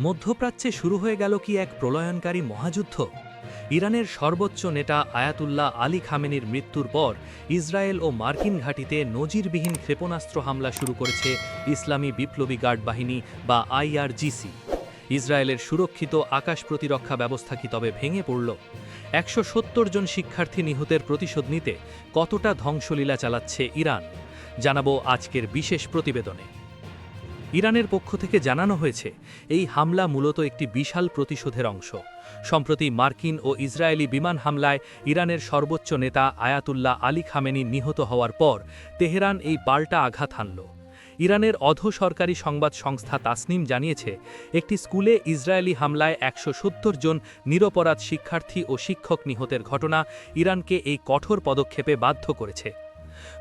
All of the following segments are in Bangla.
মধ্যপ্রাচ্যে শুরু হয়ে গেল কি এক প্রলয়নকারী মহাযুদ্ধ। ইরানের সর্বোচ্চ নেতা আয়াতুল্লাহ আলী খামেনির মৃত্যুর পর ইসরায়েল ও মার্কিন ঘাঁটিতে নজিরবিহীন ক্ষেপণাস্ত্র হামলা শুরু করেছে ইসলামী বিপ্লবী গার্ড বাহিনী বা আইআরজিসি। ইসরায়েলের সুরক্ষিত আকাশ প্রতিরক্ষা ব্যবস্থা কি তবে ভেঙে পড়ল? ১৭০ জন শিক্ষার্থী নিহতের প্রতিশোধ নিতে কতটা ধ্বংসলীলা চালাচ্ছে ইরান, জানাবো আজকের বিশেষ প্রতিবেদনে। ইরানের পক্ষ থেকে জানানো হয়েছে, এই হামলা মূলত একটি বিশাল প্রতিশোধের অংশ। সম্প্রতি মার্কিন ও ইসরায়েলি বিমান হামলায় ইরানের সর্বোচ্চ নেতা আয়াতুল্লাহ আলী খামেনি নিহত হওয়ার পর তেহরান এই পাল্টা আঘাত হানল। ইরানের অধঃসরকারি সংবাদ সংস্থা তাসনিম জানিয়েছে, একটি স্কুলে ইসরায়েলি হামলায় ১৭০ জন নিরপরাধ শিক্ষার্থী ও শিক্ষক নিহতের ঘটনা ইরানকে এই কঠোর পদক্ষেপে বাধ্য করেছে।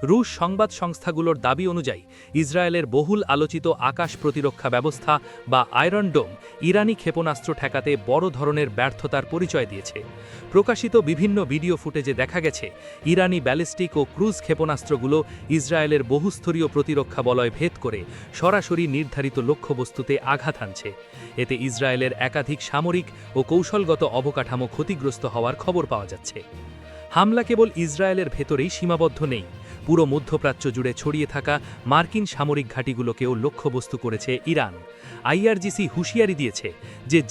রুশ সংবাদ সংস্থাগুলোর দাবি অনুযায়ী ইসরায়েলের বহুল আলোচিত আকাশ প্রতিরক্ষা ব্যবস্থা বা আয়রন ডোম ইরানি ক্ষেপণাস্ত্র ঠেকাতে বড় ধরনের ব্যর্থতার পরিচয় দিয়েছে। প্রকাশিত বিভিন্ন ভিডিও ফুটেজে দেখা গেছে, ইরানি ব্যালিস্টিক ও ক্রুজ ক্ষেপণাস্ত্রগুলো ইসরায়েলের বহুস্তরীয় প্রতিরক্ষা বলয় ভেদ করে সরাসরি নির্ধারিত লক্ষ্যবস্তুতে আঘাত হানছে। এতে ইসরায়েলের একাধিক সামরিক ও কৌশলগত অবকাঠামো ক্ষতিগ্রস্ত হওয়ার খবর পাওয়া যাচ্ছে। হামলা কেবল ইসরায়েলের ভেতরেই সীমাবদ্ধ নেই, পুরো মধ্যপ্রাচ্য জুড়ে ছড়িয়ে থাকা মার্কিন সামরিক ঘাঁটিগুলোকেও লক্ষ্যবস্তু করেছে ইরান। আইআরজিসি হুঁশিয়ারি দিয়েছে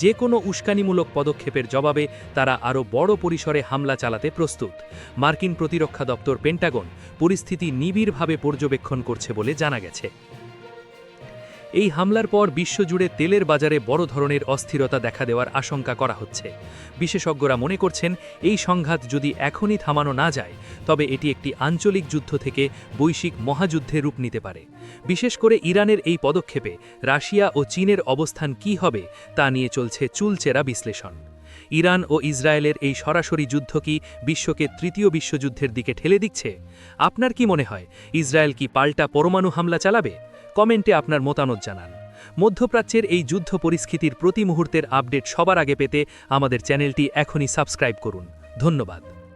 যে কোনো উস্কানিমূলক পদক্ষেপের জবাবে তারা আরও বড় পরিসরে হামলা চালাতে প্রস্তুত। মার্কিন প্রতিরক্ষা দপ্তর পেন্টাগন পরিস্থিতি নিবিড়ভাবে পর্যবেক্ষণ করছে বলে জানা গেছে। এই হামলার পর বিশ্বজুড়ে তেলের বাজারে বড় ধরনের অস্থিরতা দেখা দেওয়ার আশঙ্কা করা হচ্ছে। বিশেষজ্ঞরা মনে করছেন, এই সংঘাত যদি এখনই থামানো না যায় তবে এটি একটি আঞ্চলিক যুদ্ধ থেকে বৈশ্বিক মহাযুদ্ধে রূপ নিতে পারে। বিশেষ করে ইরানের এই পদক্ষেপে রাশিয়া ও চীনের অবস্থান কী হবে তা নিয়ে চলছে চুলচেরা বিশ্লেষণ। ইরান ও ইসরায়েলের এই সরাসরি যুদ্ধ কি বিশ্বকে তৃতীয় বিশ্বযুদ্ধের দিকে ঠেলে দিচ্ছে? আপনার কি মনে হয়, ইসরায়েল কি পাল্টা পরমাণু হামলা চালাবে? কমেন্টে আপনার মতামত জানান। মধ্যপ্রাচ্যের এই যুদ্ধ পরিস্থিতির প্রতি মুহূর্তের আপডেট সবার আগে পেতে আমাদের চ্যানেলটি এখনই সাবস্ক্রাইব করুন। ধন্যবাদ।